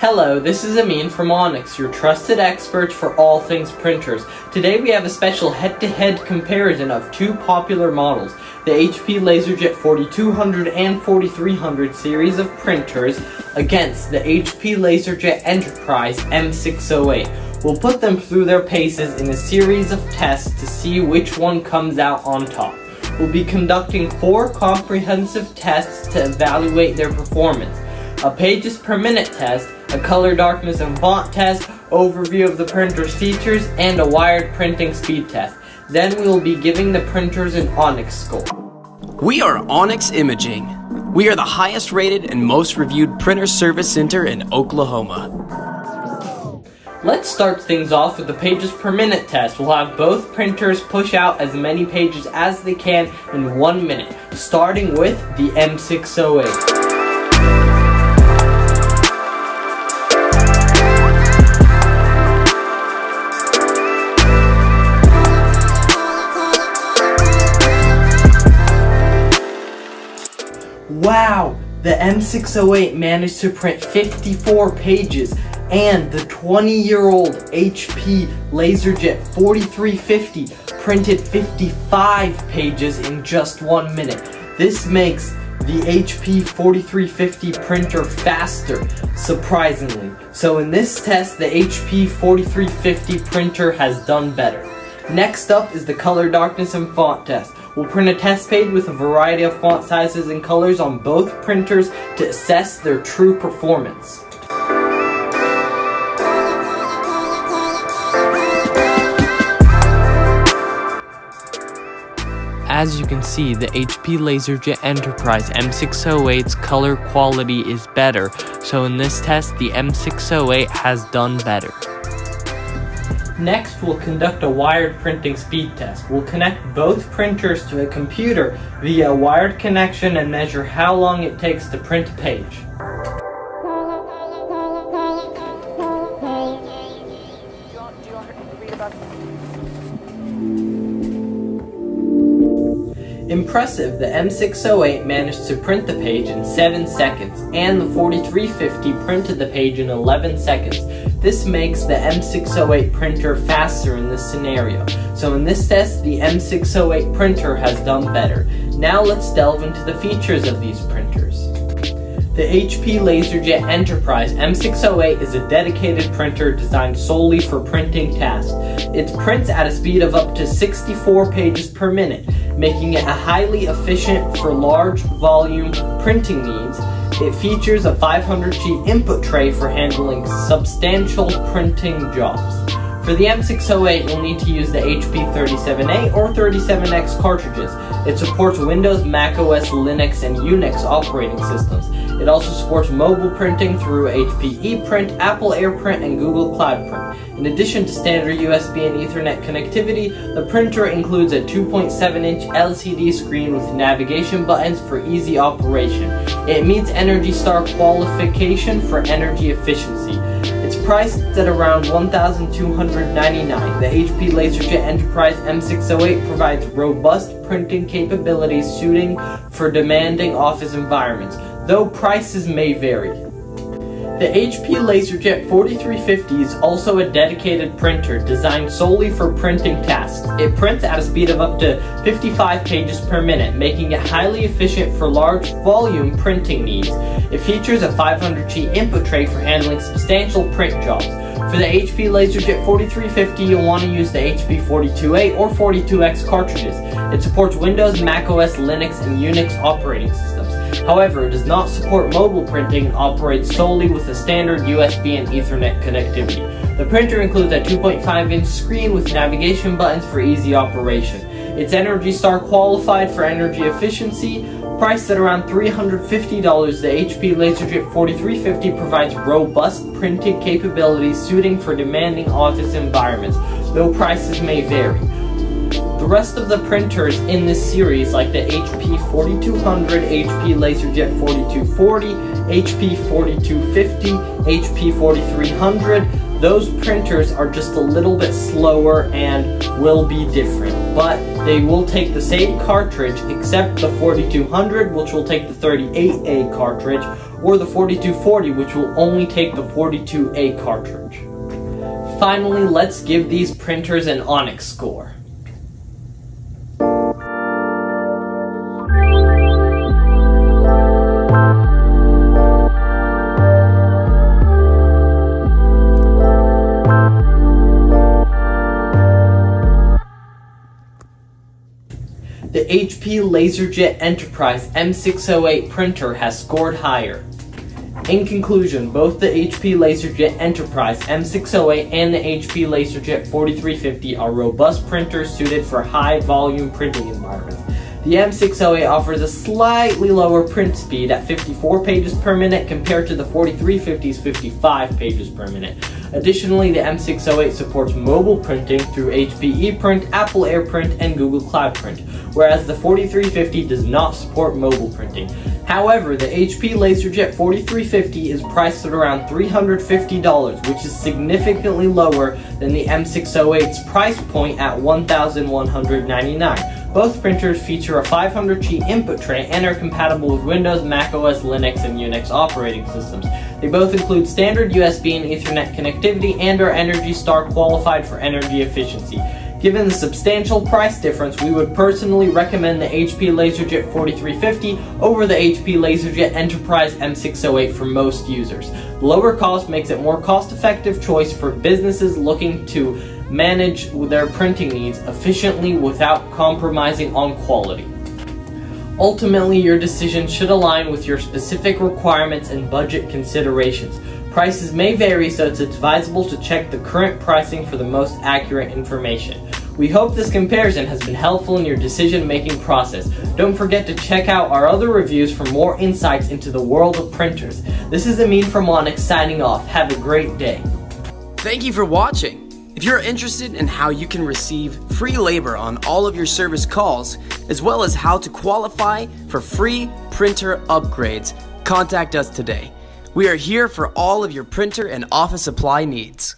Hello, this is Amin from Onyx, your trusted experts for all things printers. Today we have a special head-to-head comparison of two popular models, the HP LaserJet 4200 and 4300 series of printers against the HP LaserJet Enterprise M608. We'll put them through their paces in a series of tests to see which one comes out on top. We'll be conducting 4 comprehensive tests to evaluate their performance. A pages per minute test, a color darkness and font test, overview of the printer's features, and a wired printing speed test. Then we will be giving the printers an Onyx score. We are Onyx Imaging. We are the highest rated and most reviewed printer service center in Oklahoma. Let's start things off with the pages per minute test. We'll have both printers push out as many pages as they can in 1 minute, starting with the M608. Wow! The M608 managed to print 54 pages, and the 20-year-old HP LaserJet 4350 printed 55 pages in just 1 minute. This makes the HP 4350 printer faster, surprisingly. So in this test, the HP 4350 printer has done better. Next up is the color darkness and font test. We'll print a test page with a variety of font sizes and colors on both printers to assess their true performance. As you can see, the HP LaserJet Enterprise M608's color quality is better, so in this test, the M608 has done better. Next, we'll conduct a wired printing speed test. We'll connect both printers to a computer via a wired connection and measure how long it takes to print a page. Impressive, the M608 managed to print the page in 7 seconds, and the 4350 printed the page in 11 seconds. This makes the M608 printer faster in this scenario. So in this test, the M608 printer has done better. Now let's delve into the features of these printers. The HP LaserJet Enterprise M608 is a dedicated printer designed solely for printing tasks. It prints at a speed of up to 64 pages per minute, making it highly efficient for large volume printing needs. It features a 500-sheet input tray for handling substantial printing jobs. For the M608, you'll need to use the HP 37A or 37X cartridges. It supports Windows, macOS, Linux, and Unix operating systems. It also supports mobile printing through HP ePrint, Apple AirPrint, and Google Cloud Print. In addition to standard USB and Ethernet connectivity, the printer includes a 2.7-inch LCD screen with navigation buttons for easy operation. It meets Energy Star qualification for energy efficiency. It's priced at around $1,299. The HP LaserJet Enterprise M608 provides robust printing capabilities suiting for demanding office environments, though prices may vary. The HP LaserJet 4350 is also a dedicated printer designed solely for printing tasks. It prints at a speed of up to 55 pages per minute, making it highly efficient for large volume printing needs. It features a 500-sheet input tray for handling substantial print jobs. For the HP LaserJet 4350, you'll want to use the HP 42A or 42X cartridges. It supports Windows, macOS, Linux, and Unix operating systems. However, it does not support mobile printing and operates solely with a standard USB and Ethernet connectivity. The printer includes a 2.5-inch screen with navigation buttons for easy operation. It's Energy Star qualified for energy efficiency. Priced at around $350, the HP LaserJet 4350 provides robust printing capabilities suiting for demanding office environments, though prices may vary. The rest of the printers in this series, like the HP 4200, HP LaserJet 4240, HP 4250, HP 4300, those printers are just a little bit slower and will be different, but they will take the same cartridge except the 4200, which will take the 38A cartridge, or the 4240, which will only take the 42A cartridge. Finally, let's give these printers an Onyx score. The HP LaserJet Enterprise M608 printer has scored higher. In conclusion, both the HP LaserJet Enterprise M608 and the HP LaserJet 4350 are robust printers suited for high-volume printing environments. The M608 offers a slightly lower print speed at 54 pages per minute compared to the 4350's 55 pages per minute. Additionally, the M608 supports mobile printing through HP ePrint, Apple AirPrint, and Google Cloud Print, whereas the 4350 does not support mobile printing. However, the HP LaserJet 4350 is priced at around $350, which is significantly lower than the M608's price point at $1,199. Both printers feature a 500-sheet input tray and are compatible with Windows, macOS, Linux, and Unix operating systems. They both include standard USB and Ethernet connectivity and are ENERGY STAR qualified for energy efficiency. Given the substantial price difference, we would personally recommend the HP LaserJet 4350 over the HP LaserJet Enterprise M608 for most users. The lower cost makes it a more cost-effective choice for businesses looking to manage their printing needs efficiently without compromising on quality. Ultimately, your decision should align with your specific requirements and budget considerations. Prices may vary, so it's advisable to check the current pricing for the most accurate information. We hope this comparison has been helpful in your decision-making process. Don't forget to check out our other reviews for more insights into the world of printers. This is Amin from Onyx signing off. Have a great day. Thank you for watching. If you're interested in how you can receive free labor on all of your service calls, as well as how to qualify for free printer upgrades, contact us today. We are here for all of your printer and office supply needs.